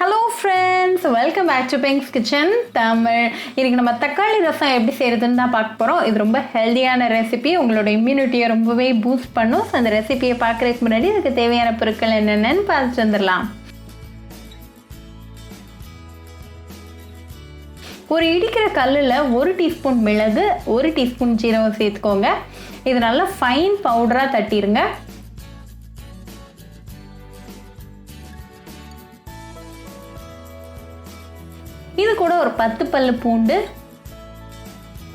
Hello friends, welcome back to Pink's Kitchen Tamil. இன்னைக்கு நம்ம தக்காளி ரசம் எப்படி செய்யறதுன்னு தான் பார்க்க போறோம். இது ரொம்ப ஹெல்தியான ரெசிபி. உங்களோட இம்யூனிட்டியை ரொம்பவே பூஸ்ட் பண்ணும். சோ அந்த ரெசிபியை பார்க்கறதுக்கு முன்னாடி இதுக்கு தேவையான பொருட்கள் என்னென்னன்னு பார்த்துட்டு வந்துடலாம். ஒரு இடிக்கிற கல்லில் 1 டீஸ்பூன் மிளகு 1 டீஸ்பூன் ஜீரகம் சேர்த்துக்கோங்க. இது நல்லா ஃபைன் பவுடராக தட்டிடுங்க. இது கூட ஒரு 10 பல்லு பூண்டு,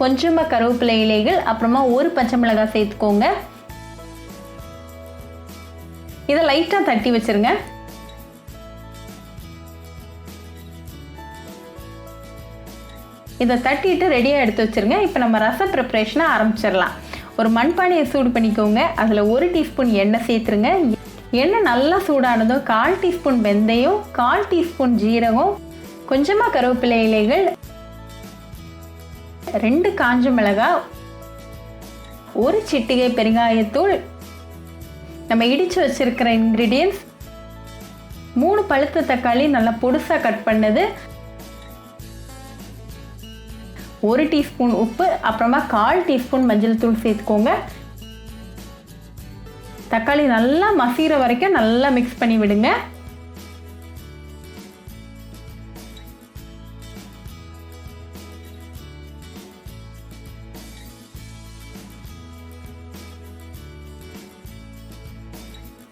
கொஞ்சமாக கருவேப்பிலை இலைகள், அப்புறமா ஒரு பச்சை மிளகாய் சேர்த்துக்கோங்க. இதை லைட்டாக தட்டி வச்சிருங்க. இதை தட்டிட்டு ரெடியாக எடுத்து வச்சிருங்க. இப்போ நம்ம ரசம் ப்ரிப்ரேஷனை ஆரம்பிச்சிடலாம். ஒரு மண்பானையை சூடு பண்ணிக்கோங்க. அதில் 1 டீஸ்பூன் எண்ணெய் சேர்த்துருங்க. எண்ணெய் நல்லா சூடானதும் 1/4 டீஸ்பூன் வெந்தயம், 1/4 டீஸ்பூன் ஜீரகம், கொஞ்சமாக கருவேப்பிலை இலைகள், 2 காஞ்ச மிளகாய், 1 சிட்டிகை பெருங்காயத்தூள், நம்ம இடித்து வச்சிருக்கிற இன்க்ரீடியன்ட்ஸ், 3 பழுத்த தக்காளி நல்லா பொடுசாக கட் பண்ணது, 1 டீஸ்பூன் உப்பு, அப்புறமா 1/4 டீஸ்பூன் மஞ்சள் தூள் சேர்த்துக்கோங்க. தக்காளி நல்லா மசிகிற வரைக்கும் நல்லா மிக்ஸ் பண்ணி விடுங்க.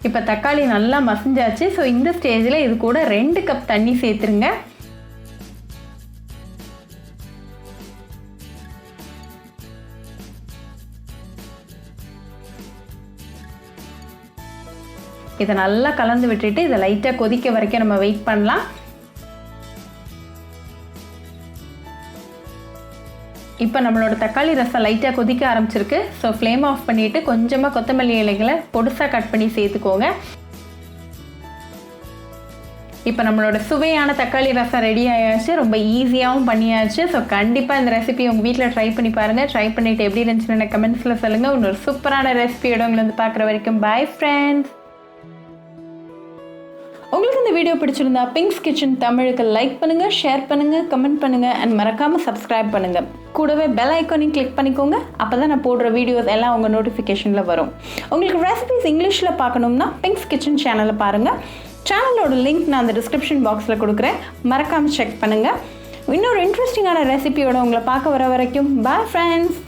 இப்போ தக்காளி நல்லா மசிஞ்சாச்சு. ஸோ இந்த ஸ்டேஜில் இது கூட 2 கப் தண்ணி சேர்த்துருங்க. இதை நல்லா கலந்து விட்டுட்டு இதை லைட்டாக கொதிக்க வரைக்கும் நம்ம வெயிட் பண்ணலாம். இப்போ நம்மளோட தக்காளி ரசம் லைட்டாக கொதிக்க ஆரம்பிச்சிருக்கு. ஸோ ஃப்ளேம் ஆஃப் பண்ணிவிட்டு கொஞ்சமாக கொத்தமல்லி இலைகளை பொடுசாக கட் பண்ணி சேர்த்துக்கோங்க. இப்போ நம்மளோட சுவையான தக்காளி ரசம் ரெடி ஆயாச்சு. ரொம்ப ஈஸியாகவும் பண்ணியாச்சு. ஸோ கண்டிப்பாக இந்த ரெசிபி உங்கள் வீட்டில் ட்ரை பண்ணி பாருங்கள். ட்ரை பண்ணிவிட்டு எப்படி இருந்துச்சுன்னு கமெண்ட்ஸில் சொல்லுங்கள். இன்னொரு சூப்பரான ரெசிபியோட உங்களை வந்து பார்க்குற வரைக்கும் பாய் ஃப்ரெண்ட்ஸ். உங்களுக்கு இந்த வீடியோ பிடிச்சிருந்தா பிங்க்ஸ் கிச்சன் தமிழுக்கு லைக் பண்ணுங்கள், ஷேர் பண்ணுங்கள், கமெண்ட் பண்ணுங்கள் அண்ட் மறக்காமல் சப்ஸ்கிரைப் பண்ணுங்கள். கூடவே பெல் ஐக்கானையும் கிளிக் பண்ணிக்கோங்க. அப்போ தான் நான் போடுற வீடியோஸ் எல்லாம் உங்கள் நோட்டிஃபிகேஷனில் வரும். உங்களுக்கு ரெசிபிஸ் இங்கிலீஷில் பார்க்கணும்னா பிங்க்ஸ் கிச்சன் சேனலை பாருங்கள். சேனலோட லிங்க் நான் அந்த டிஸ்கிரிப்ஷன் பாக்ஸில் கொடுக்குறேன். மறக்காமல் செக் பண்ணுங்கள். இன்னொரு இன்ட்ரெஸ்டிங்கான ரெசிபியோட உங்களை பார்க்க வர வரைக்கும் பாய் ஃப்ரெண்ட்ஸ்.